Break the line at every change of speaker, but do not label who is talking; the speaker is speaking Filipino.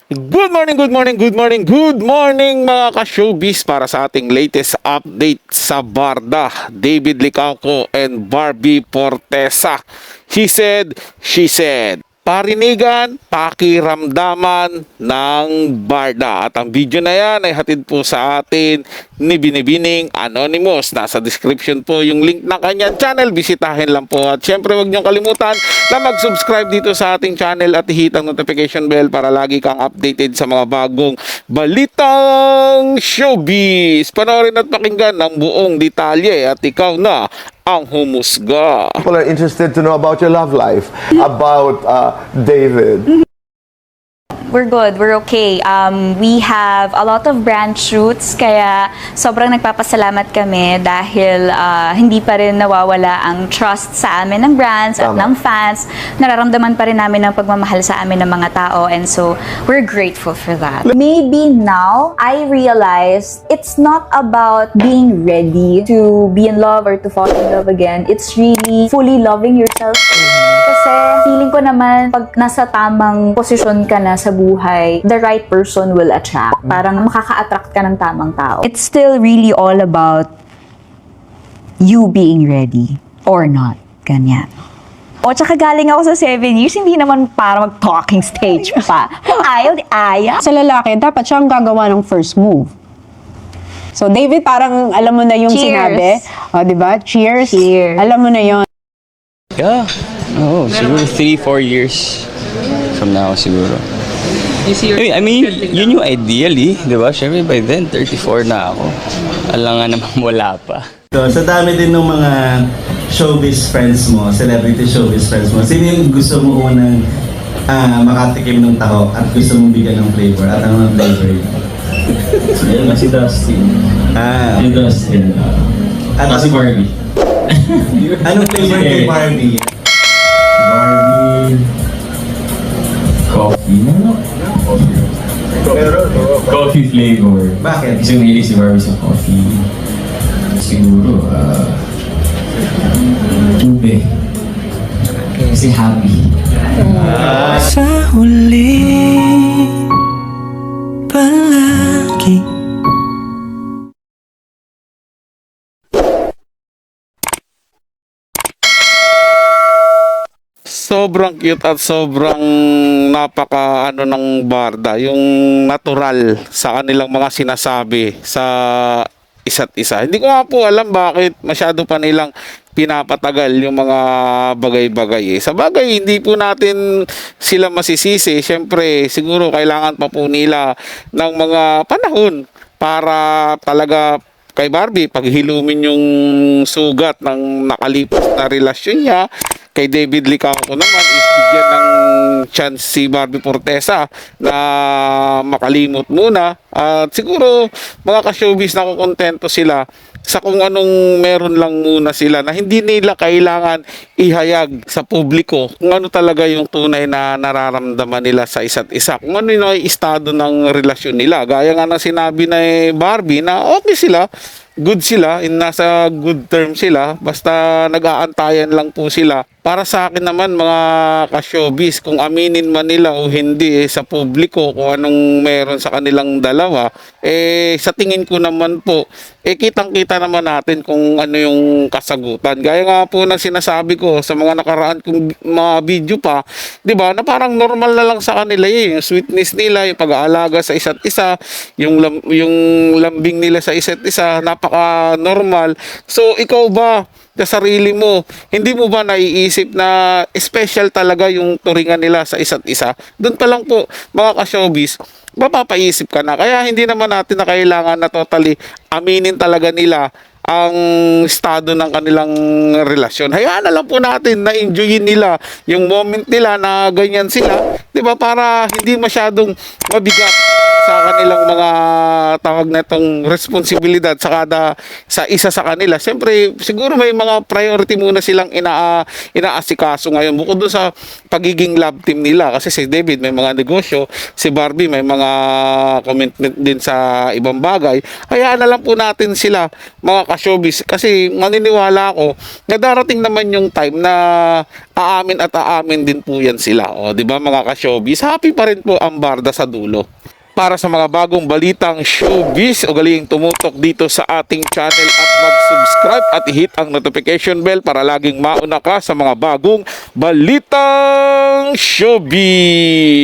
Good morning, good morning, good morning, good morning mga ka-showbiz para sa ating latest update sa Barda, David Licauco and Barbie Fortesa. He said, she said. Parinigan, pakiramdaman ng Barda. At ang video na yan ay hatid po sa atin ni Binibining Anonymous. Nasa description po yung link ng kanyang channel. Bisitahin lang po. At syempre huwag niyong kalimutan na mag-subscribe dito sa ating channel at i-hit ang notification bell para lagi kang updated sa mga bagong balitang showbiz. Panoorin at pakinggan ng buong detalye at ikaw na ang humusga.
People are interested to know about your love life, about David.
We're good. We're okay. We have a lot of brand shoots, kaya sobrang nagpapasalamat kami dahil hindi pa rin nawawala ang trust sa amin ng brands at ng fans. Nararamdaman pa rin namin ang pagmamahal sa amin ng mga tao, and so we're grateful for that.
Maybe now I realize it's not about being ready to be in love or to fall in love again. It's really fully loving yourself. Kasi feeling ko naman pag nasa tamang posisyon ka na sa buhay, the right person will attract. Parang makaka-attract ka ng tamang tao.
It's still really all about you being ready or not. Ganyan. O, tsaka galing ako sa 7 years, hindi naman para mag-talking stage pa. Kung ayaw, di ayaw.
Sa lalaki, dapat siya ang gagawa ng first move. So, David, parang alam mo na yung
Cheers.
sinabi. O, diba? Cheers.
Cheers.
Alam mo na yon.
Yeah. Oo, siguro 3-4 years from now siguro. I mean, yun yung ideally, di ba? Siyempre by then, 34 na ako. Alam nga naman wala pa.
So, sa dami din ng mga showbiz friends mo, celebrity showbiz friends mo, sino yung gusto mo unang makatikim ng taho at gusto mong bigyan ng flavor? At ano ng flavor yun?
Yan, si Dustin. Si Dustin.
Ano
Si Barbie.
Anong flavor kay Barbie?
Barbie. Coffee. Coffee flavor.
Bakit?
Kasi mahilig si Barbie sa coffee. Siguro, ube. Kasi happy.
Sa huli palagi.
Sobrang cute at sobrang napaka ng Barda, yung natural sa kanilang mga sinasabi sa isa't isa. Hindi ko nga po alam bakit masyado pa nilang pinapatagal yung mga bagay-bagay. Sa bagay, hindi po natin sila masisisi. Siyempre, siguro kailangan pa po nila ng mga panahon para talaga kay Barbie paghilumin yung sugat ng nakalipas na relasyon niya. Kay David Licauco naman is bigyan ng chance si Barbie Fortesa na makalimot muna. At siguro mga ka-showbiz na kukontento sila sa kung anong meron lang muna sila na hindi nila kailangan ihayag sa publiko kung ano talaga yung tunay na nararamdaman nila sa isa't isa. Kung ano yung estado ng relasyon nila. Gaya nga ng sinabi na Barbie na okay sila, good sila, nasa good term sila, basta nag-aantayan lang po sila. Para sa akin naman mga ka-showbiz, kung aminin man nila o hindi sa publiko kung anong meron sa kanilang dalawa, sa tingin ko naman po, kitang-kita naman natin kung ano yung kasagutan. Gaya nga po ng sinasabi ko sa mga nakaraan kong mga video pa, di ba, na parang normal na lang sa kanila yung sweetness nila, yung pag-aalaga sa isa't isa, yung lambing nila sa isa't isa, napaka-normal. So, ikaw ba, sa sarili mo, hindi mo ba naiisip na special talaga yung turingan nila sa isa't isa? Doon pa lang po, mga ka-showbiz, mapapaisip ka na. Kaya hindi naman natin na kailangan na totally aminin talaga nila ang estado ng kanilang relasyon. Hayaan na lang po natin na enjoyin nila yung moment nila na ganyan sila, 'di ba? Para hindi masyadong mabigat sa kanilang mga tawag na itong responsibilidad sa isa sa kanila, siyempre siguro may mga priority muna silang inaasikaso ngayon bukod doon sa pagiging love team nila, kasi si David may mga negosyo, si Barbie may mga commitment din sa ibang bagay. Hayaan na lang po natin sila mga ka-showbiz, kasi maniniwala ako na darating naman yung time na aamin din po yan sila. O, di ba mga ka-showbiz? Happy pa rin po ang Barda sa dulo. Para sa mga bagong balitang showbiz, ugaling tumutok dito sa ating channel at mag-subscribe at i-hit ang notification bell para laging mauna ka sa mga bagong balitang showbiz.